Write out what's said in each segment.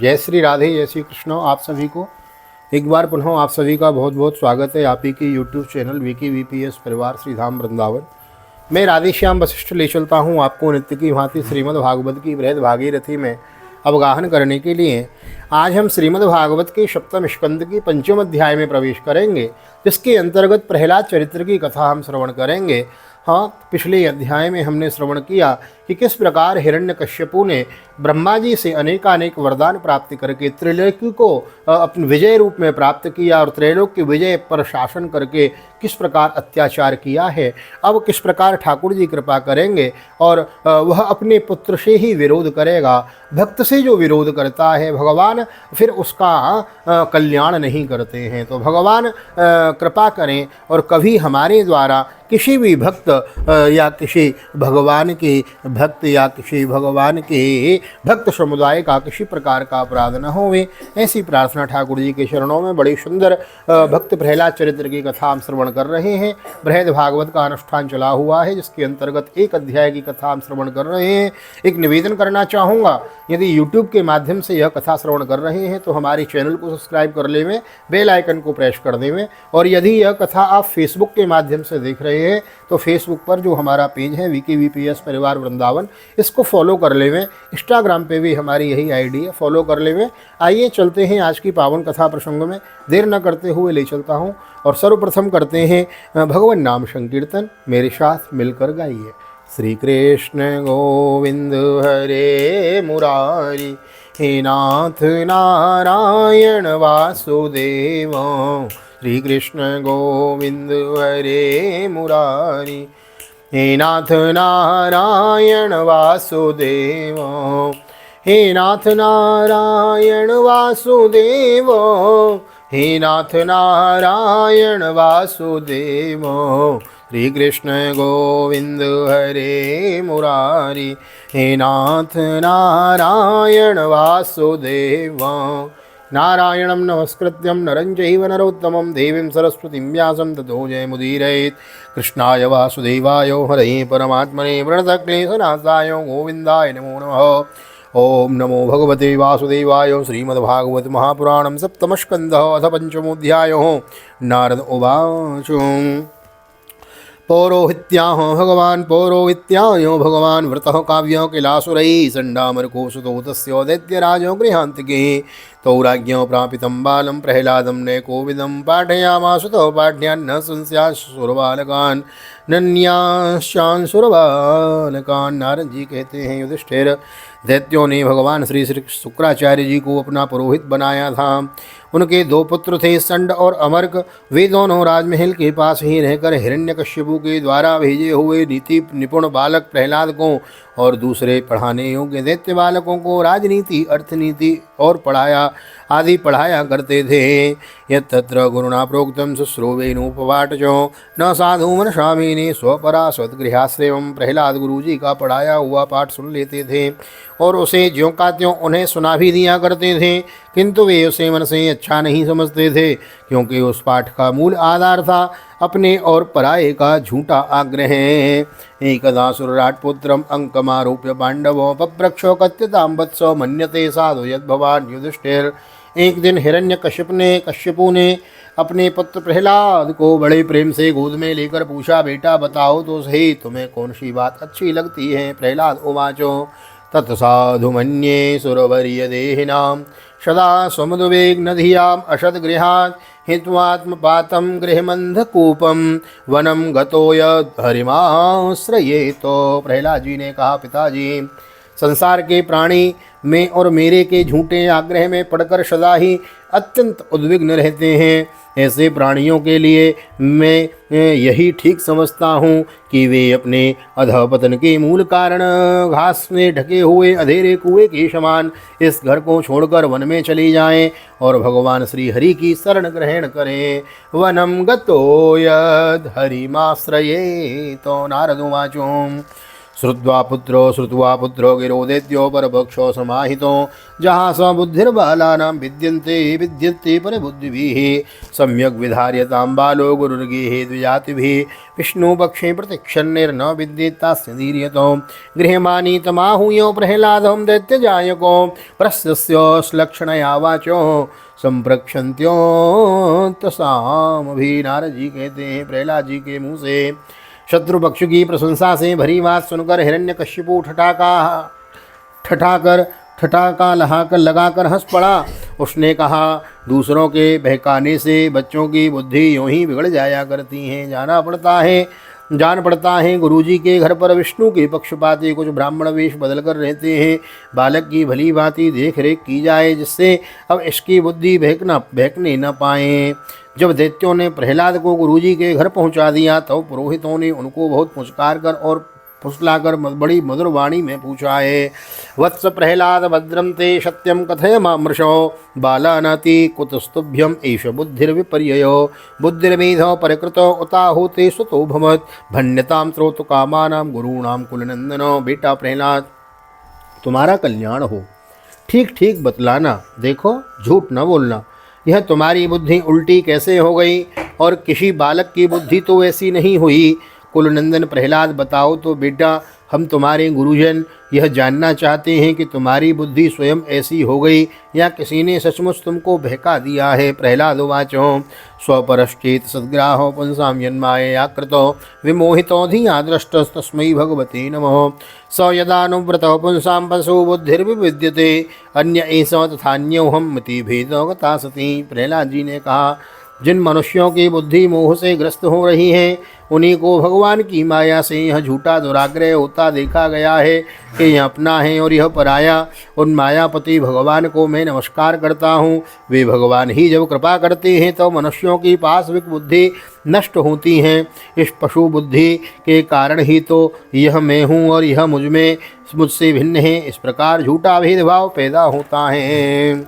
जय श्री राधे, जय श्री कृष्ण। आप सभी को एक बार पुनः आप सभी का बहुत बहुत स्वागत है आप ही की यूट्यूब चैनल विकी वीपीएस परिवार श्री धाम वृंदावन। मैं राधेश्याम वशिष्ठ ले चलता हूँ आपको नित्य की भांति श्रीमद् भागवत की बृहद भागीरथी में अवगाहन करने के लिए। आज हम श्रीमद् भागवत के सप्तम स्कंद की पंचम अध्याय में प्रवेश करेंगे, जिसके अंतर्गत प्रहलाद चरित्र की कथा हम श्रवण करेंगे। हाँ, पिछले अध्याय में हमने श्रवण किया कि किस प्रकार हिरण्यकश्यपु ने ब्रह्मा जी से अनेकानेक वरदान प्राप्त करके त्रैलोक्य को अपने विजय रूप में प्राप्त किया और त्रैलोक्य विजय पर शासन करके किस प्रकार अत्याचार किया है। अब किस प्रकार ठाकुर जी कृपा करेंगे और वह अपने पुत्र से ही विरोध करेगा। भक्त से जो विरोध करता है भगवान फिर उसका कल्याण नहीं करते हैं। तो भगवान कृपा करें और कभी हमारे द्वारा किसी भी भक्त या किसी भगवान के भक्त या किसी भगवान के भक्त समुदाय का किसी प्रकार का अपराध न होवे, ऐसी प्रार्थना ठाकुर जी के चरणों में। बड़ी सुंदर भक्त प्रहलाद चरित्र की कथा हम श्रवण कर रहे हैं। बृहद भागवत का अनुष्ठान चला हुआ है, जिसके अंतर्गत एक अध्याय की कथा हम श्रवण कर रहे हैं। एक निवेदन करना चाहूँगा, यदि यूट्यूब के माध्यम से यह कथा श्रवण कर रहे हैं तो हमारे चैनल को सब्सक्राइब कर लेवें, बेल आइकन को प्रेस कर देवें। और यदि यह कथा आप फेसबुक के माध्यम से देख रहे हैं तो फेसबुक पर जो हमारा पेज है विकी वीपीएस परिवार वृंदावन, इसको फॉलो कर लेवें। इंस्टाग्राम पे भी हमारी यही आईडी है, फॉलो कर लेवें। आइए चलते हैं आज की पावन कथा प्रसंग में। देर न करते हुए ले चलता हूँ और सर्वप्रथम करते हैं भगवान नाम संकीर्तन। मेरे साथ मिलकर गाइए। श्री कृष्ण गोविंद हरे मुरारी, हे नाथ नारायण वासुदेव। श्री कृष्ण गोविंद हरे मुरारी, हे नाथ नारायण वासुदेव। हे नाथ नारायण वासुदेव, हे नाथ नारायण वासुदेव। श्री कृष्ण गोविंद हरे मुरारी, हे नाथ नारायण वासुदेव। नारायणं नमस्कृत्यं नरं चैव नरोत्तमं देवीं सरस्वतीं व्यासं ततो जयमुदीरयेत्। कृष्णाय वासुदेवाय हरये परमात्मने प्रणतक्लेशनाशाय गोविन्दाय नमो नमः। ओम नमो भगवते वासुदेवाय। श्रीमद्भागवत महापुराणं सप्तमस्कन्धः अथ पंचमोऽध्यायः। नारद उवाच। पौरोहित्याह भगवान् पौरोहित्यायो भगवान् वृतः काव्य किलासुरैः चण्डामरकोशतो तस्य दैत्यराजो गृहान्तिके। तौ राज्ञो प्रापितं बालं प्रह्लादं नैकोविदं पाठयामास तौ पाठ्यान्न संस्यासुरबालकान् नन्याश्चान् सुरबालकान्। नारद जी कहते हैं, युधिष्ठिर, दैत्यों ने भगवान श्री शुक्राचार्य जी को अपना पुरोहित बनाया था। उनके दो पुत्र थे, संड और अमर्क। वे दोनों राजमहल के पास ही रहकर हिरण्यकश्यपु के द्वारा भेजे हुए नीति निपुण बालक प्रहलाद को और दूसरे पढ़ाने योग्य दैत्य बालकों को राजनीति, अर्थनीति और पढ़ाया करते थे। यत्र गुरुणा प्रोक्तम शुश्रूवेनुपवाटचो न साधु मनसामिने स्वपरा सद्गृहाश्रयम्। प्रहलाद गुरु जी का पढ़ाया हुआ पाठ सुन लेते थे और उसे ज्यों का त्यों उन्हें सुना भी दिया करते थे, किंतु वे उसे मन से अच्छा नहीं समझते थे, क्योंकि उस पाठ का मूल आधार था अपने और पराये का झूठा आग्रह। एकदा सुरराटपुत्रम अंकमारोप्य पांडवो पप्रक्षो कथ्यतां वत्सो मन्यते साधु यद्भवान् युधिष्ठिर। एक दिन कश्यपु ने अपने पुत्र प्रहलाद को बड़े प्रेम से गोद में लेकर पूछा, बेटा बताओ तो सही, तुम्हें कौन सी बात अच्छी लगती है। प्रहलाद उवाचो। तत्साधु मन्ये सुरवर्य देहिनां सदा समुद्वेग्नधियाम् अशद्गृहात् हित्वात्मपातं गृहमन्धकूपं वनं गतो यद् हरिमाश्रयेतो। प्रहलाद जी ने कहा, पिताजी, संसार के प्राणी में और मेरे के झूठे आग्रह में पड़कर सदा ही अत्यंत उद्विग्न रहते हैं। ऐसे प्राणियों के लिए मैं यही ठीक समझता हूँ कि वे अपने अधःपतन के मूल कारण घास में ढके हुए अंधेरे कुएं के समान इस घर को छोड़कर वन में चले जाएं और भगवान श्री हरि की शरण ग्रहण करें। वनम गतो यद् हरिमाश्रये तो। नारद उवाचो। श्रुत्वा पुत्रो गिरोदेत्यो परपक्षो समाहितो जहाँ स बुद्धिर्बालानां विद्यन्ते विद्यन्ते परबुद्धिभिः सम्यग् विधार्यतां बालो गुरुर्गेः द्विजातिभिः विष्णुपक्षे प्रतिक्षन्निर्न विद्येत्तास्य धीर्यतो गृहमानी तमाहूयो प्रह्लादं दैत्यजायको प्रस्तस्य श्लक्षणया वाचो संप्रक्षन्त्यो तसामभि। नारद जी कहते हैं प्रहलाद जी के मुँह से शत्रु पक्ष की प्रशंसा से भरी बात सुनकर हिरण्यकश्यपु ठठाका लगाकर हंस पड़ा। उसने कहा, दूसरों के बहकाने से बच्चों की बुद्धि यूं ही बिगड़ जाया करती है। जान पड़ता है गुरुजी के घर पर विष्णु के पक्षपाती कुछ ब्राह्मण वेश बदलकर रहते हैं। बालक की भली भांति देख रेख की जाए जिससे अब इसकी बुद्धि बहकने न पाए। जब दैत्यों ने प्रहलाद को गुरुजी के घर पहुंचा दिया तो पुरोहितों ने उनको बहुत पुचकार कर और फुसलाकर बड़ी मधुर वाणी में पूछा है, वत्स प्रहलाद भद्रम ते सत्यम कथय मामृषो बालानाति कुतस्तुभ्यम एष बुद्धिर्विपर्ययो बुद्धिर्मेधो परिकृतो उताहुते सुतो भवत् भन्यतां श्रोतु कामानां गुरूणां कुलनंदनो। बेटा प्रहलाद, तुम्हारा कल्याण हो, ठीक ठीक बतलाना, देखो झूठ न बोलना। यह तुम्हारी बुद्धि उल्टी कैसे हो गई और किसी बालक की बुद्धि तो ऐसी नहीं हुई। कुलनंदन प्रहलाद, बताओ तो बेटा, हम तुम्हारे गुरुजन यह जानना चाहते हैं कि तुम्हारी बुद्धि स्वयं ऐसी हो गई या किसी ने सचमुच तुमको बहका दिया है। प्रहलाद उवाचो स्वपरश्चेत सद्ग्राहो पुंसां यन्मायया कृतो विमोहितो धिया दृष्टस्तस्मै भगवते नमः स यदानुव्रतो पुंसां पशु बुद्धिर्विविद्यते अन्य एष तथान्योऽहं मति भेदो गता सती। प्रहलाद जी ने कहा, जिन मनुष्यों की बुद्धि मोह से ग्रस्त हो रही है उन्हीं को भगवान की माया से यह झूठा दुराग्रह होता देखा गया है कि यह अपना है और यह पराया। उन मायापति भगवान को मैं नमस्कार करता हूँ। वे भगवान ही जब कृपा करते हैं तो मनुष्यों की पाशविक बुद्धि नष्ट होती हैं। इस पशु बुद्धि के कारण ही तो यह मैं हूँ और यह मुझसे भिन्न है। इस प्रकार झूठा भेदभाव पैदा होता है।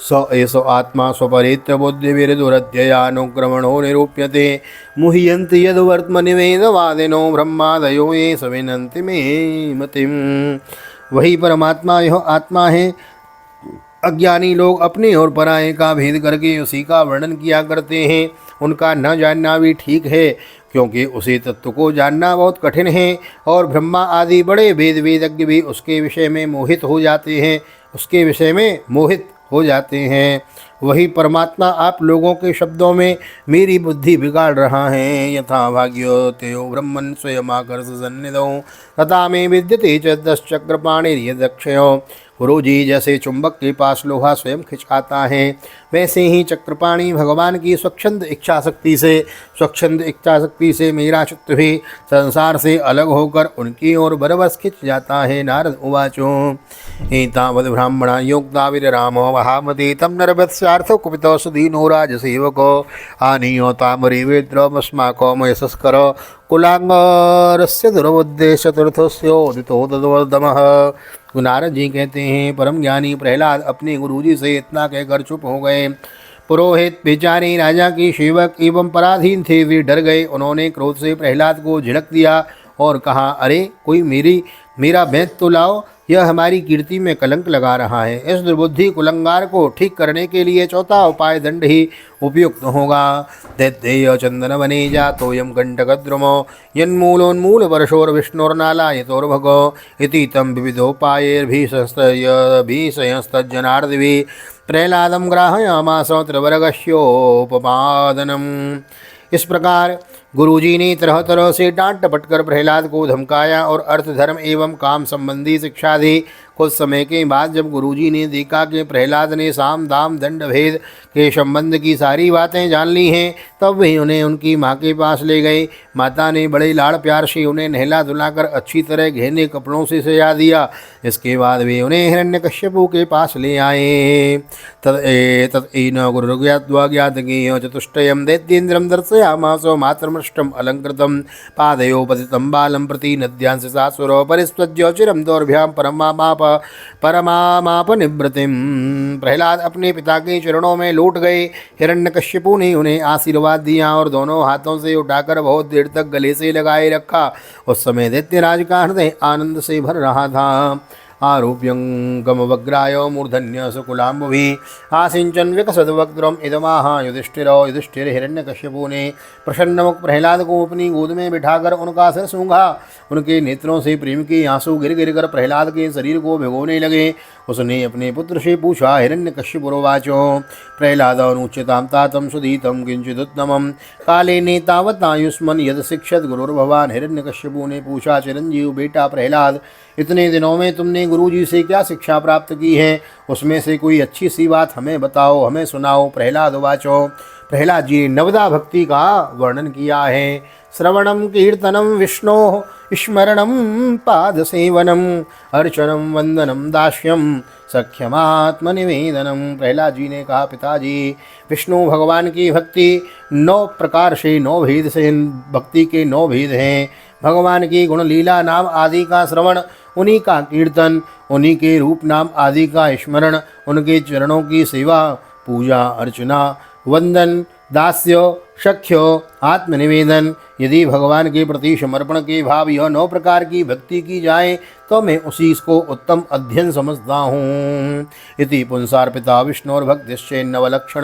स एष आत्मा स्वपरित्र बुद्धिर्दुरत्ययानुक्रमणो निरूप्यते मुह्यन्ति यद्वर्त्मनिवेदवादिनो ब्रह्मादयो ये सविनन्ति मे मतिम। वही परमात्मा यह आत्मा है। अज्ञानी लोग अपने और पराये का भेद करके उसी का वर्णन किया करते हैं। उनका न जानना भी ठीक है क्योंकि उसी तत्व को जानना बहुत कठिन है और ब्रह्मा आदि बड़े वेदज्ञ भी उसके विषय में मोहित हो जाते हैं। वही परमात्मा आप लोगों के शब्दों में मेरी बुद्धि बिगाड़ रहा है। यथा भाग्यो तेयो ब्रह्मन् स्वयमाकर्ष सन्निधौ तथा में विद्यते च दशचक्रपाणिर्यदक्षयो। गुरुजी जैसे चुंबक के पास लोहा स्वयं खिंचाता है वैसे ही चक्रपाणी भगवान की स्वच्छंद इच्छा शक्ति से मेरा चित्त भी संसार से अलग होकर उनकी ओर बरबस खिंच जाता है। नारद उवाचो एतावद् ब्राह्मणा योक्ता विररामो वहामति तम नरवत्स्यार्थो कुपितो सुदीनो राजसेवको आनीयो तामरी वेद्रमस्माको मयसस्करो कुलांगरस्य दुर्बुद्धे चतुर्थस्योदितो तद्वर्धमः। नारद जी कहते हैं, परम ज्ञानी प्रहलाद अपने गुरुजी से इतना कहकर चुप हो गए। पुरोहित बेचारे राजा के सेवक एवं पराधीन थे, वे डर गए। उन्होंने क्रोध से प्रहलाद को झिड़क दिया और कहा, अरे कोई मेरा वैद्य तो लाओ, यह हमारी कीर्ति में कलंक लगा रहा है। इस दुर्बुद्धि कुलंगार को ठीक करने के लिए चौथा उपाय दंड ही उपयुक्त होगा। दैत्तेय चंदन वने जातोयम कंटकद्रुमो यन्मूलोन्मूल वर्षोर विष्णुर्नालायतोर्भगो इति तम विविधोपायैर्भिसंस्तज्जनार्दिभिः प्रहलादं ग्राहयामास त्रिवर्गस्योपपादनम्। इस प्रकार गुरुजी ने तरह तरह से डांट डपट कर प्रहलाद को धमकाया और अर्थ धर्म एवं काम संबंधी शिक्षा दी। कुछ समय के बाद जब गुरुजी ने देखा कि प्रहलाद ने साम दाम दंड भेद के संबंध की सारी बातें जान ली हैं तब वे उन्हें उनकी माँ के पास ले गए। माता ने बड़े लाड़ प्यार से उन्हें नहला धुलाकर अच्छी तरह गहने कपड़ों से सजा दिया। इसके बाद वे उन्हें हिरण्यकश्यपु के पास ले आए। तत्न गुरुज्ञात्वाज्ञातज्ञेय चतुष्टयं दैत्येन्द्रं दर्शयामासो मातृमृष्टम अलंकृतं पादयो पतितं बालं प्रति नद्यांसि सासुरो परिस्वज्य चिरं दौर्भ्यां परमामाप निवृत्तिम। प्रहलाद अपने पिता के चरणों में लौट गए। हिरण्यकश्यपु ने उन्हें आशीर्वाद दिया और दोनों हाथों से उठाकर बहुत देर देर तक गले से लगाए रखा। उस समय दैत्यराज का हृदय आनंद से भर रहा था। आरोप्यंगमवग्राय मूर्धन्य सुकुलाम्बुभि आसिंचन विकसद्वक्त्रम इदमाह युधिष्ठिर हिरण्यकश्यपु ने प्रसन्नमुख प्रहलाद को अपनी गोद में बिठाकर उनका सिर सूंघा। उनके नेत्रों से प्रेम के आंसू गिर गिर कर प्रहलाद के शरीर को भिगोने लगे। उसने अपने पुत्र से पूछा, हिरण्यकश्यपुरोवाचो प्रहलादनुच्यतां तातं सुधीतं किंचिदुत्तमं कालेन तावतायुष्मन् यद शिक्षत गुरुर्भवान्। हिरण्यकश्यपु ने पूछा, चिरंजीव बेटा प्रहलाद, इतने दिनों में तुमने गुरुजी से क्या शिक्षा प्राप्त की है? उसमें से कोई अच्छी सी बात हमें बताओ, हमें सुनाओ। प्रहलाद वाचो, प्रहलाद जी ने नवदा भक्ति का वर्णन किया है। श्रवणम कीर्तनम विष्णो स्मरणम पादसेवनम अर्चनम वंदनम दास्यम सख्यमात्मनिवेदनम। प्रहलाद जी ने कहा, पिताजी, विष्णु भगवान की भक्ति 9 प्रकार से 9 भेद से भक्ति के 9 भेद हैं। भगवान की गुण लीला नाम आदि का श्रवण, उन्हीं का कीर्तन, उन्हीं के रूप नाम आदि का स्मरण, उनके चरणों की सेवा, पूजा अर्चना, वंदन, दास्य, सख्य, आत्मनिवेदन। यदि भगवान के प्रति समर्पण के भाव यह 9 प्रकार की भक्ति की जाए तो मैं उसी को उत्तम अध्ययन समझता हूँ। इति पुंसार्पिता विष्णोर्भक्तिश्चेन्नवलक्षण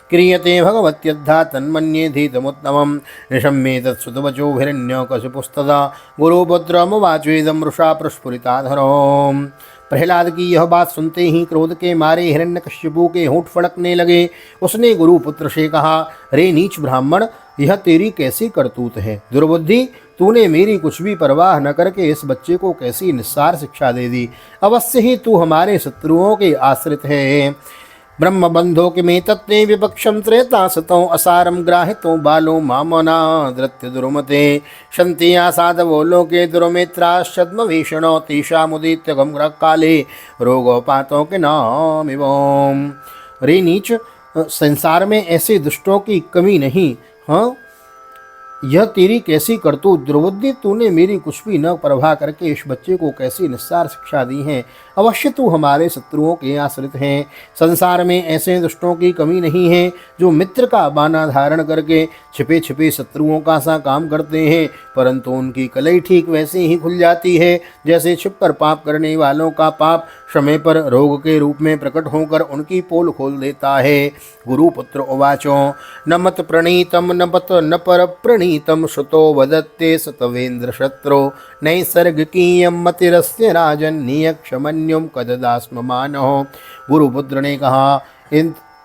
क्रियते भगवत्यद्धा तन्मन्येधीतमुत्तमं निशम्ये तत्सुतवचो हिरण्यकशिपुस्तदा गुरुपुत्रमुवाचेदं वृषा प्रस्फुरिताधरो। प्रहलाद की यह बात सुनते ही क्रोध के मारे हिरण्यकश्यपु के होंठ फड़कने लगे। उसने गुरुपुत्र से कहा, रे नीच ब्राह्मण, यह तेरी कैसी करतूत है? दुर्बुद्धि, तूने मेरी कुछ भी परवाह न करके इस बच्चे को कैसी निस्सार शिक्षा दे दी। अवश्य ही तू हमारे शत्रुओं के आश्रित है। ब्रह्मबंधो के में तत्ते विपक्षम त्रेता सतो असारम ग्राहितो बालो मामना दृत्य दुर्मते शंति आसादवो लोके दुर्मित्राश्चद्म भीषणो तीशामुदित्य गम्र काले रोगोपातों के नाम एवं। रे नीच, संसार में ऐसे दुष्टों की कमी नहीं। हाँ, यह तेरी कैसी करतूत? दुर्बुद्धि, तूने मेरी कुछ भी न परवाह करके इस बच्चे को कैसी निस्सार शिक्षा दी है। अवश्य तू हमारे शत्रुओं के आश्रित हैं। संसार में ऐसे दुष्टों की कमी नहीं है जो मित्र का बाना धारण करके छिपे छिपे शत्रुओं का सा काम करते हैं, परंतु उनकी कलई ठीक वैसे ही खुल जाती है जैसे छिपकर पाप करने वालों का पाप समय पर रोग के रूप में प्रकट होकर उनकी पोल खोल देता है। गुरुपुत्र उवाचो, न मत प्रणीतम न पत न पर प्रणीतम श्रुतो वदत्ते सतवेन्द्र शत्रो नैसर्गिकीयम मतिरस्य राजन नियक्षमन्युम कददास्म मानहो। गुरुपुत्र ने कहा,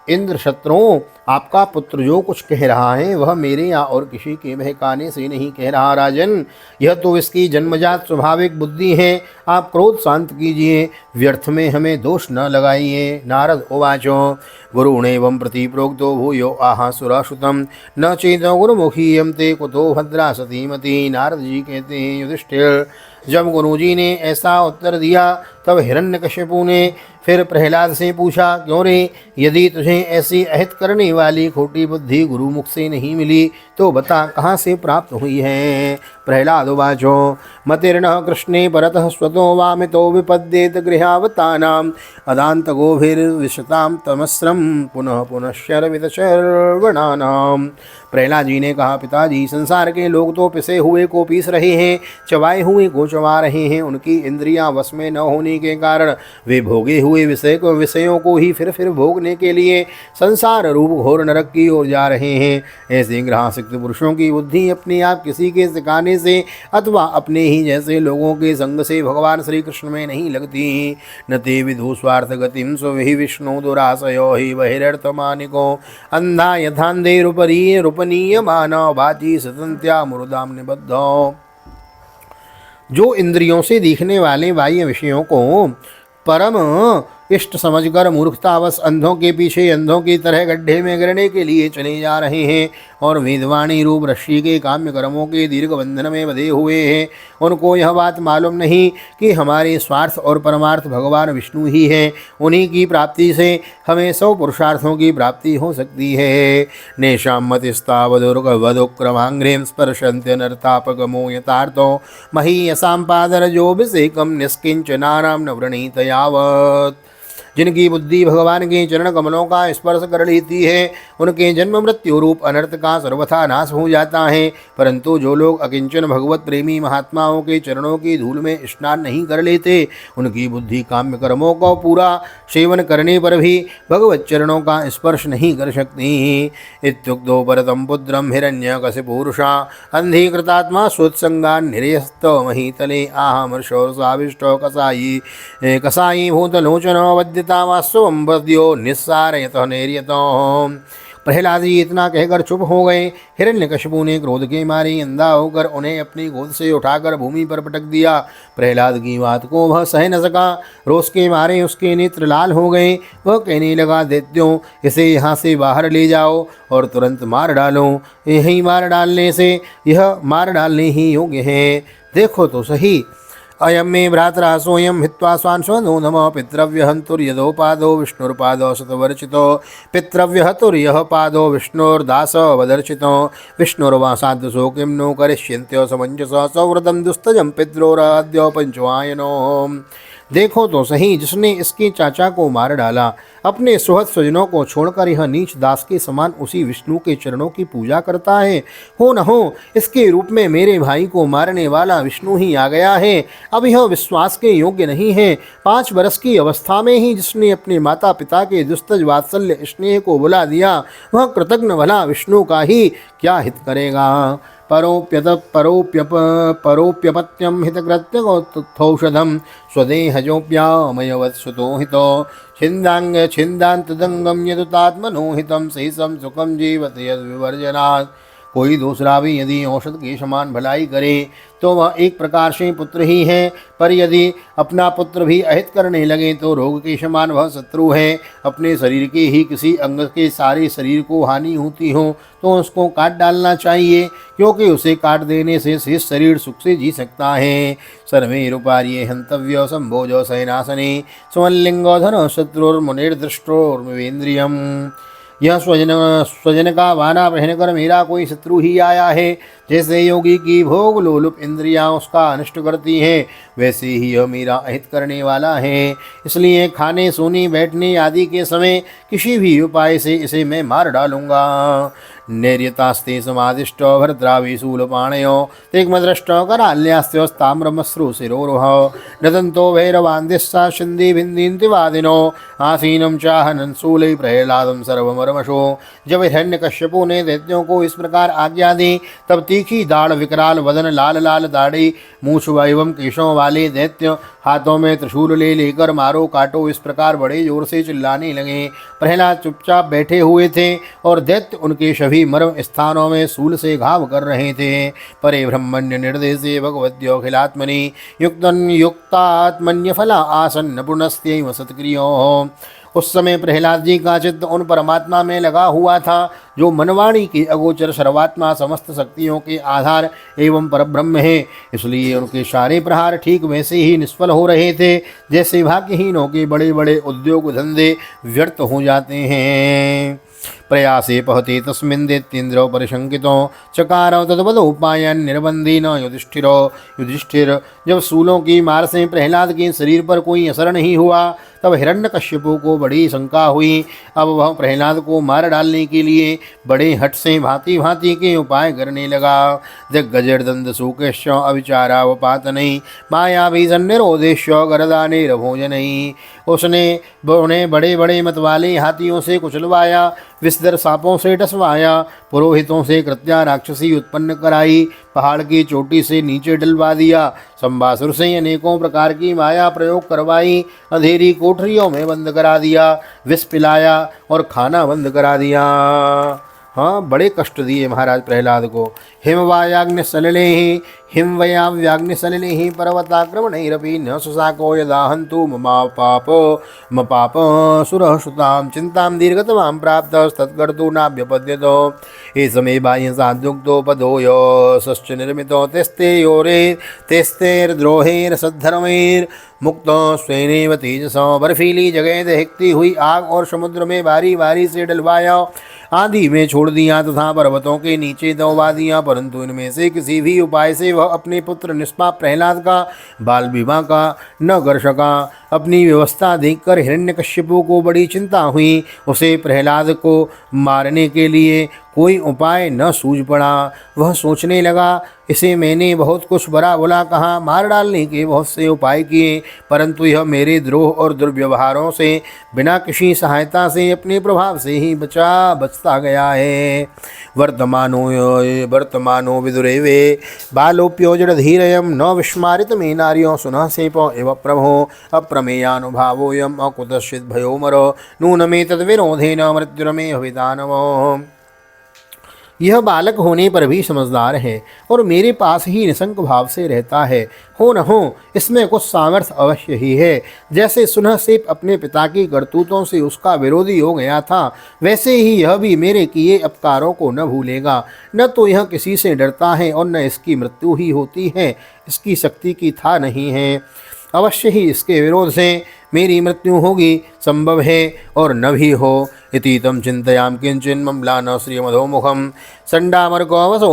इंद्र शत्रुओं, आपका पुत्र जो कुछ कह रहा है वह मेरे या और किसी के बहकाने से नहीं कह रहा राजन, यह तो इसकी जन्मजात स्वाभाविक बुद्धि है। आप क्रोध शांत कीजिए, व्यर्थ में हमें दोष न लगाइए। नारद उवाचो, गुरुणेवं प्रति प्रोक्तो भूयो आहासुराश्रुतम न चेतो गुरुमुखीयम ते कुतो भद्रा सतीमती। नारद जी कहते हैं, युधिष्ठिर, जब गुरुजी ने ऐसा उत्तर दिया तब हिरण्यकशिपु ने फिर प्रहलाद से पूछा, क्यों रे, यदि तुझे ऐसी अहित करने वाली खोटी बुद्धि गुरुमुख से नहीं मिली तो बता कहाँ से प्राप्त हुई है। प्रहलाद उवाचो, मतिर्न कृष्णे परतः स्वतो वामितो विपद्येत गृहावतानाम अदांत गोभिर्विशताम तमस्रम पुनः पुनश्चर्वित शर्वणानाम। प्रहलाद जी ने कहा, पिताजी, संसार के लोग तो पिसे हुए को पीस रहे हैं, चबाए हुए को चबा रहे हैं। उनकी इंद्रियां वश में न होने के कारण वे भोगे हुए विषयों को ही फिर भोगने के लिए संसार रूप घोर नरक की ओर जा रहे हैं। ऐसे ग्रहासिक्त पुरुषों की बुद्धि अपने आप किसी के सिखाने से अथवा अपने ही जैसे लोगों के संग से भगवान श्री कृष्ण में नहीं लगती। न ते विधु स्वार्थ गतिम स्वहि विष्णु दुराशयो ही बहिरर्थमानिको अंधा यथांधेरुपरी रूपनीय मानव भाति सतंत्या मुरुदाम निबद्धो। जो इंद्रियों से दिखने वाले बाह्य विषयों को परम इष्ट समझकर मूर्खतावश अंधों के पीछे अंधों की तरह गड्ढे में गिरने के लिए चले जा रहे हैं और वेदवाणी रूप रश्मि के काम्य कर्मों के दीर्घ बंधन में बंधे हुए हैं, उनको यह बात मालूम नहीं कि हमारे स्वार्थ और परमार्थ भगवान विष्णु ही हैं। उन्हीं की प्राप्ति से हमें 100 पुरुषार्थों की प्राप्ति हो सकती है। नेशाम मतिस्तावदुर्गवदुक्रमांग्रेम स्पर्शन्त्यनर्तापगमो यथार्थो महीयसां पादरजोभिषेकं निष्किंचनानां न वृणीत यावत्। जिनकी बुद्धि भगवान के चरण कमलों का स्पर्श कर लेती है, उनके जन्म मृत्यु रूप अनर्थ का सर्वथा नाश हो जाता है। परंतु जो लोग अकिंचन भगवत प्रेमी महात्माओं के चरणों की धूल में स्नान नहीं कर लेते, उनकी बुद्धि काम्य कर्मों को पूरा सेवन करने पर भी भगवत चरणों का स्पर्श नहीं कर सकती। इत्युक्तो परतं पुत्रं हिरण्यकशिपुरुषा अंधीकृतात्मा स्वोत्संगान् निरयस्तो महीतले आहमर्षोरसाविष्टो कसायी भूतलोचनो वद्यता वास्तवं वद्यो निस्सारयतः निर्यतो। प्रहलाद जी इतना कहकर चुप हो गए। हिरण्यकशिपु ने क्रोध के मारे अंधा होकर उन्हें अपनी गोद से उठाकर भूमि पर पटक दिया। प्रहलाद की बात को वह सह न सका। रोष के मारे उसके नेत्र लाल हो गए। वह कहने लगा, दैत्यों, इसे यहाँ से बाहर ले जाओ और तुरंत मार डालो। यही मार डालने से यह मार डालने ही योग्य है। देखो तो सही, अयम मे भ्रातरा सोयम हित्वा स्वांशो नम पितृव्यहंतुर्यदोपादो विष्णुर्पादो शतवर्चितो पितृव्यहतुर्यः पादो विष्णुर्दासवदर्चितो विष्णुर्वासाद्दशो किं नो करिष्यन्त्यो समंजसो सौव्रतं दुस्तजं पित्रोराद्यो पंचवायनो। देखो तो सही, जिसने इसके चाचा को मार डाला, अपने सुहृद स्वजनों को छोड़कर यह नीच दास के समान उसी विष्णु के चरणों की पूजा करता है। हो न हो इसके रूप में मेरे भाई को मारने वाला विष्णु ही आ गया है। अब यह विश्वास के योग्य नहीं है। 5 वर्ष की अवस्था में ही जिसने अपने माता पिता के दुस्तज वात्सल्य स्नेह को बुला दिया, वह कृतज्ञ भला विष्णु का ही क्या हित करेगा। परोप्यपत्यम हितकृत्यौषधम स्वदेहजोप्यामयवत्सुतो हितो छिन्दांग छिन्दान्तदंगम यदुतात्मनो हितम सहिसम सुखम जीवते यद्विवर्जनात्। कोई दूसरा भी यदि औषध के समान भलाई करे तो वह एक प्रकार से पुत्र ही है, पर यदि अपना पुत्र भी अहित करने लगे तो रोग के समान वह शत्रु है। अपने शरीर के ही किसी अंग के सारे शरीर को हानि होती हो तो उसको काट डालना चाहिए, क्योंकि उसे काट देने से शेष शरीर सुख से जी सकता है। सर्वैरुपार्ये हंतव्यो संभोजो सैनासने स्वलिंगो धन शत्रुर्मुनिर्दृष्टोर्मिवेन्द्रियम। यह स्वजन का वाना पहनकर मेरा कोई शत्रु ही आया है। जैसे योगी की भोग लोलुप इंद्रियां उसका अनिष्ट करती हैं, वैसे ही यह मेरा अहित करने वाला है। इसलिए खाने सोने बैठने आदि के समय किसी भी उपाय से इसे मैं मार डालूंगा। नैर्यतास्ते समादिष्टो भद्राविशूलपाणयो तिग्मदृष्टो कराल्यास्त्योस्ताम्रमश्रु शिरोरुह नदन्तो भैरवान्दिस्सा शिन्दी भिन्दीन्तिवादिनो आसीनं चाहनन् शूलै प्रह्लादं सर्वमर्मशो। जब हिरण्यकश्यपु ने दैत्यों को इस प्रकार आज्ञा दी, तब तीखी दाढ़, विकराल वदन, लाल लाल दाढ़ी, मूछ एवं केशों वाले दैत्य हाथों में त्रिशूल ले लेकर मारो काटो इस प्रकार बड़े जोर से चिल्लाने लगे। प्रहलाद चुपचाप बैठे हुए थे और दैत्य उनके सभी मर्म स्थानों में शूल से घाव कर रहे थे। परे ब्रह्मण्य निर्देशे भगवद्योखिलात्मनि युक्तन युक्तात्मन्य फला आसन्न पुनस्त्यैव सत्क्रियो। उस समय प्रहलाद जी का चित्त उन परमात्मा में लगा हुआ था जो मनवाणी के अगोचर सर्वात्मा, समस्त शक्तियों के आधार एवं परब्रह्म है। इसलिए उनके सारे प्रहार ठीक वैसे ही निष्फल हो रहे थे जैसे भाग्यहीनों के बड़े बड़े उद्योग धंधे व्यर्थ हो जाते हैं। प्रयासे पहते तस्मिन् दैत्येन्द्रो परिशंकितो चकारो तद्वदोपायान् निर्बन्धेन युधिष्ठिर। जब सूलों की मार से प्रहलाद के शरीर पर कोई असर नहीं हुआ, तब हिरण्यकश्यपु को बड़ी शंका हुई। अब वह प्रहलाद को मार डालने के लिए बड़े हठ से भांति भांति के उपाय करने लगा। दिग्गजर्दंड सूकेश्च अविचारावपातनै मायाभिसन्निरोधेश्च गरदानेरभोजनै। उसने उन्हें बड़े बड़े मतवाले हाथियों से कुचलवाया, विषधर सांपों से डसवाया, पुरोहितों से कृत्या राक्षसी उत्पन्न कराई, पहाड़ की चोटी से नीचे डलवा दिया, संबासुर से अनेकों प्रकार की माया प्रयोग करवाई, अंधेरी कोठरियों में बंद करा दिया, विष पिलाया और खाना बंद करा दिया। हाँ, बड़े कष्ट दिए महाराज प्रहलाद को। हिमवायाग्नि सलिले ही हिमवयाव्याग्नि सलिले ही पर्वताक्रमणैरपि न सुसाको यदाहन्तु मपाप सुरः सुतां चिन्तां दीर्घतमां प्राप्तस्तत्कर्तुं नाभ्यपद्यतो। एष मे बाह्यसाद्युक्तो पदोयो सश्च निर्मितो तेस्तैर्द्रोहैर्सद्धर्मैर् मुक्तो स्वेनेव तेजसो। बर्फीली जगह दहकती हुई आग और समुद्र में बारी बारी से डलवाया, आदि में छोड़ दिया तथा पर्वतों के नीचे दबा दिया, परंतु इनमें से किसी भी उपाय से वह अपने पुत्र निष्पाप प्रहलाद का बाल विवाह का न कर सका। अपनी व्यवस्था देखकर हिरण्यकश्यपु को बड़ी चिंता हुई। उसे प्रहलाद को मारने के लिए कोई उपाय न सूझ पड़ा। वह सोचने लगा, इसे मैंने बहुत कुछ बुरा भला कहा, मार डालने के बहुत से उपाय किए, परंतु यह मेरे द्रोह और दुर्व्यवहारों से बिना किसी सहायता से अपने प्रभाव से ही बचता गया है। वर्तमानो विदुरेवे बालोप्योजधीरयम न विस्मारित मे नार्यो सुनः सेपो एव प्रभो अप्रमेयानुभावोऽयम् अकुतश्चित् भयोमरो नूनमे तद्विरोधेन मृत्युरमे हविदानवो। यह बालक होने पर भी समझदार है और मेरे पास ही निशंक भाव से रहता है। हो न हो इसमें कुछ सामर्थ्य अवश्य ही है। जैसे सुनहसेप अपने पिता की करतूतों से उसका विरोधी हो गया था, वैसे ही यह भी मेरे किए अपकारों को न भूलेगा। न तो यह किसी से डरता है और न इसकी मृत्यु ही होती है। इसकी शक्ति की था नहीं है। अवश्य ही इसके विरोध से मेरी मृत्यु होगी, संभव है और न भी हो। इति तम चिंतयाम किंचिन मम्लान श्रीमधोमुखम संडामर्गवसो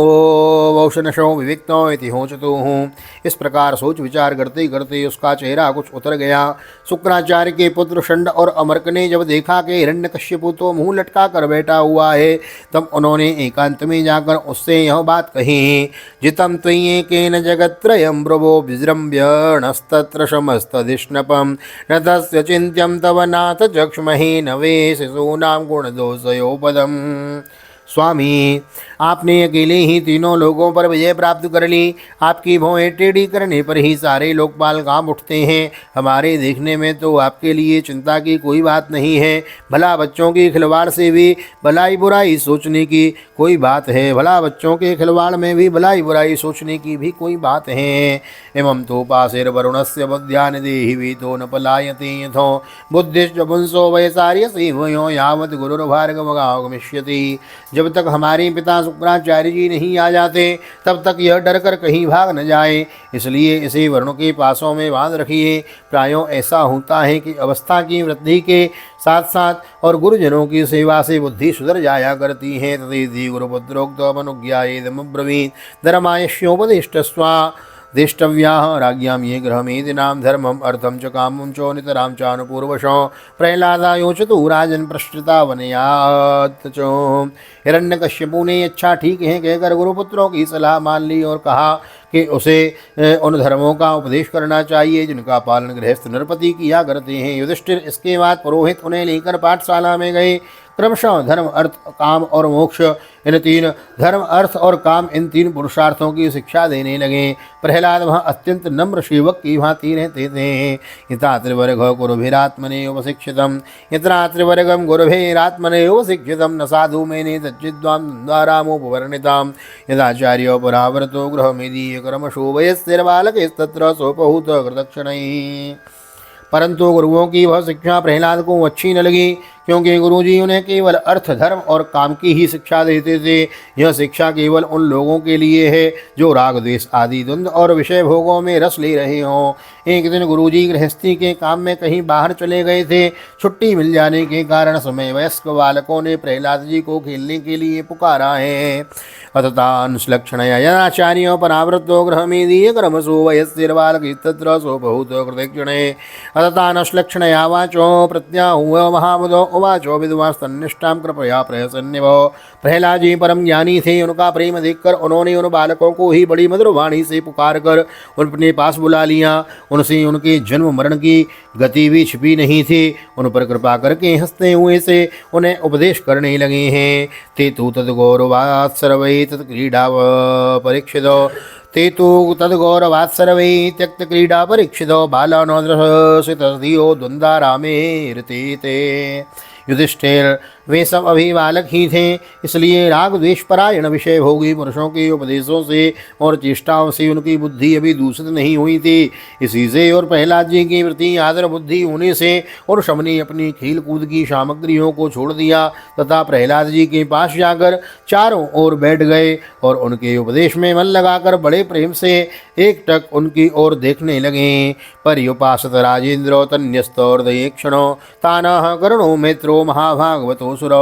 वौशनशो विविक्तो इति होचतुः। इस प्रकार सोच विचार करते करते उसका चेहरा कुछ उतर गया। शुक्राचार्य के पुत्र षंड और अमर्क ने जब देखा कि हिरण्यकश्यपु तो मुंह लटका कर बैठा हुआ है, तब उन्होंने एकांत में जाकर उससे यह बात कही। जितम त्वय्येकेन जगत्त्रयं ब्रुवो विजृंभ्य नस्तत्र समस्तदिष्णपं न तस्य चिन्त्यं तव नाथ चक्ष्महे नवे शिशूनां गुणदोषयोपदम्। स्वामी, आपने अकेले ही तीनों लोगों पर विजय प्राप्त कर ली। आपकी भौहें टेढ़ी करने पर ही सारे लोकपाल कांप उठते हैं। हमारे देखने में तो आपके लिए चिंता की कोई बात नहीं है। भला बच्चों की खिलवाड़ से भी भलाई बुराई सोचने की कोई बात है। भला बच्चों के खिलवाड़ में भी भलाई बुराई सोचने की भी कोई बात है। एवं तो पासेर वरुणस्य बुद्ध्यान देहि वीतो न पलायते यथो बुद्धिश्च पुंसो वयसार्यसि वयो यावत् गुरुर्भार्गवगागमिष्यति। जब तक हमारे पिता शुक्राचार्य जी नहीं आ जाते, तब तक यह डर कर कहीं भाग न जाए, इसलिए इसे वरुण के पासों में बांध रखिए। प्रायों ऐसा होता है कि अवस्था की वृद्धि के साथ साथ और गुरुजनों की सेवा से बुद्धि सुधर जाया करती है। तदेति गुरुपुत्रोक्तमनुज्ञायेदमब्रवीत् धर्मायस्योपदिष्टस्वा दिष्टव्या राज्ञां ये गृहमेदिनां धर्मम अर्थम च कामं च नितरां चानुपूर्वशो प्रह्लादायो च तु राजन प्रश्रिता वनयात् च। हिरण्यकश्यपु ने अच्छा ठीक है कहकर गुरुपुत्रों की सलाह मान ली और कहा कि उसे उन धर्मों का उपदेश करना चाहिए जिनका पालन गृहस्थ नरपति किया करते हैं। युधिष्ठिर इसके बाद पुरोहित उन्हें लेकर पाठशाला में गए। क्रमशः धर्म अर्थ काम और मोक्ष इन तीन इन तीन पुरुषार्थों की शिक्षा देने लगे। प्रहलाद वहाँ अत्यंत नम्र सेवक की भांति रहते थे। यथा त्रिवर्ग गुरुभिरात्मने उपशिक्षितम यत्रा त्रिवर्गम गुरुभिरात्मने उपशिक्षितम न साधु मेने तच्चिद्वाम द्वारामोपवर्णिताम यदाचार्यो परावर्तो गृहमेदीय कर्मशो वयस्तिर्बालकस्तत्र सोपहूत कृतक्षणैः। परंतु गुरुओं की वह शिक्षा प्रहलाद को अच्छी न लगी, क्योंकि गुरुजी उन्हें केवल अर्थ धर्म और काम की ही शिक्षा देते थे। यह शिक्षा केवल उन लोगों के लिए है जो राग द्वेष आदि द्वंद्व और विषय भोगों में रस ले रहे हों। एक दिन गुरुजी गृहस्थी के काम में कहीं बाहर चले गए थे। छुट्टी मिल जाने के कारण समय वयस्क बालकों ने प्रहलाद जी को खेलने के लिए पुकारा है। अततानुश्लक्षणया यदाचार्यो परावृतो गृहमेदीय क्रमशो वयस्तिर्बालकस्तत्र सोपहूत कृतक्षणे अततानुश्लक्षणया वाचो प्रत्याहुः महामुदो उवाचो विद्वांस्तन्निष्ठां कृपया प्रहसन्निभो। प्रहलाद जी परम ज्ञानी थे। उनका प्रेम देखकर उन्होंने उन बालकों को ही बड़ी मधुर वाणी से पुकार कर अपने पास बुला लिया। उनसे उनके जन्म मरण की गति भी छिपी नहीं थी। उन पर कृपा करके हंसते हुए से उन्हें उपदेश करने लगे हैं। ते तु तद्गौरवात् सर्वै तत्क्रीडा परीक्षितो ते तु तद्गौरवात् सर्वै त्यक्तक्रीडा परीक्षितो बालानोद्रसितधियो द्वन्द्वारामे रते। युधिष्ठिर वे सब अभी बालक ही थे, इसलिए राग द्वेष परायण विषय भोगी पुरुषों के उपदेशों से और चेष्टाओं से उनकी बुद्धि अभी दूषित नहीं हुई थी। इसी से और प्रहलाद जी की प्रति आदर बुद्धि होने से और शम ने अपनी खेल कूद की सामग्रियों को छोड़ दिया तथा प्रहलाद जी के पास जाकर चारों ओर बैठ गए और उनके उपदेश में मन लगाकर बड़े प्रेम से एकटक उनकी ओर देखने लगे। पर्युपासत राजेन्द्रो तन्यस्तोर्दये क्षणो तानः करुणो मित्रो महाभागवतो सुर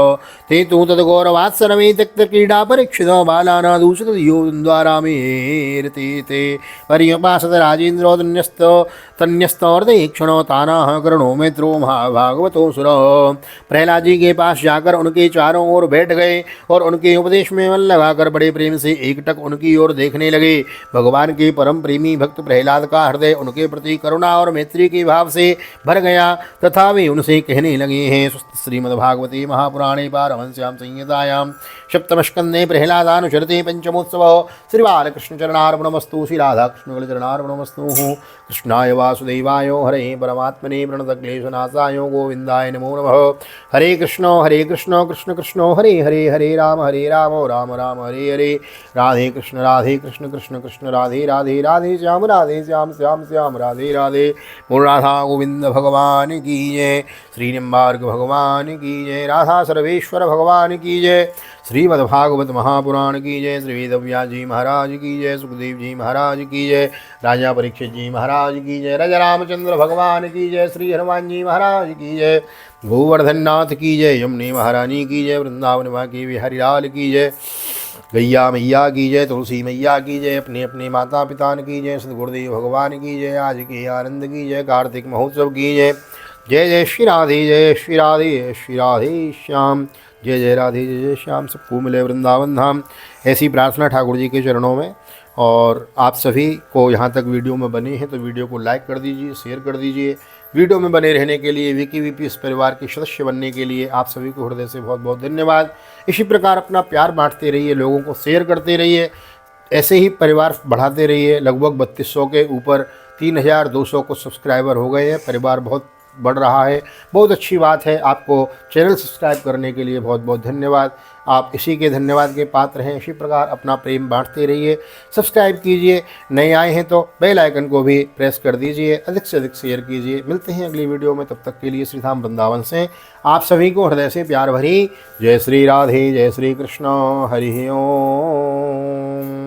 ते तू तद्गौरवात्सरमे त्यक्त क्रीडा परीक्षित बालाना दूषित यो द्वारा मेरते ते पर्यपासत राजेन्द्रो तन्यस्तौर्दे क्षणो तानाह करणो मित्रो महाभागवतो सुर। प्रहलाद जी के पास जाकर उनके चारों ओर बैठ गए और उनके उपदेश में मन लगाकर बड़े प्रेम से एकटक उनकी ओर देखने लगे। भगवान के परम प्रेमी भक्त प्रहलाद का हृदय उनके प्रति करुणा और मैत्री के भाव से भर गया तथा वे उनसे कहने लगे हैं। श्रीमद्भागवते महापुराणे पारमहंस्यां संहितायां सप्तमस्कन्धे प्रहलादानुचरते पंचमोत्सव। श्री बालकृष्ण चरणार्पणमस्तु। श्री राधाकृष्ण चरणार्पणमस्तु। कृष्णाय वासुदेवाय हरे परमात्मने प्रणतक्लेशनाशाय गोविंदाय नमो नमः। हरे कृष्ण कृष्ण कृष्ण हरे हरे, हरे राम राम राम हरे हरे। राधे कृष्ण कृष्ण कृष्ण राधे राधे, राधे श्याम श्याम श्याम राधे राधे। बोल राधा गोविंद भगवान की जय, श्री निम्बार्क भगवान की जय, राधा सर्वेश्वर भगवान की जय, श्रीमद्भागवत महापुराण की जय, श्री वेदव्यास जी महाराज की जय, सुखदेव जी महाराज की जय, राजा परीक्षित जी महाराज की जय, राजा रामचंद्र भगवान की जय, श्री हनुमान जी महाराज की जय, गोवर्धन नाथ की जय, यमुने महारानी की जय, वृंदावन माँ की बिहारी लाल की जय, गैया मैया की जय, तुलसी मैया की जय, अपने अपने माता पिता की जय, सदगुरुदेव भगवान की जय, आज के आनंद की जय, कार्तिक महोत्सव की जय। जय जय श्री राधे, जय श्री राधे, जय श्री राधे श्याम, जय जय राधे, जय जय श्याम, सबको मिले वृंदावन धाम। ऐसी प्रार्थना ठाकुर जी के चरणों में। और आप सभी को यहाँ तक वीडियो में बने हैं तो वीडियो को लाइक कर दीजिए, शेयर कर दीजिए। वीडियो में बने रहने के लिए, विकी वीपीएस परिवार के सदस्य बनने के लिए आप सभी को हृदय से बहुत बहुत धन्यवाद। इसी प्रकार अपना प्यार बांटते रहिए, लोगों को शेयर करते रहिए, ऐसे ही परिवार बढ़ाते रहिए। लगभग 3200 के ऊपर 3200 को सब्सक्राइबर हो गए हैं, परिवार बहुत बढ़ रहा है, बहुत अच्छी बात है। आपको चैनल सब्सक्राइब करने के लिए बहुत बहुत धन्यवाद। आप इसी के धन्यवाद के पात्र हैं। इसी प्रकार अपना प्रेम बांटते रहिए, सब्सक्राइब कीजिए, नए आए हैं तो बेल आइकन को भी प्रेस कर दीजिए, अधिक से अधिक शेयर कीजिए। मिलते हैं अगली वीडियो में, तब तक के लिए श्री धाम वृंदावन से आप सभी को हृदय से प्यार भरी जय श्री राधे, जय श्री कृष्ण, हरि ओम।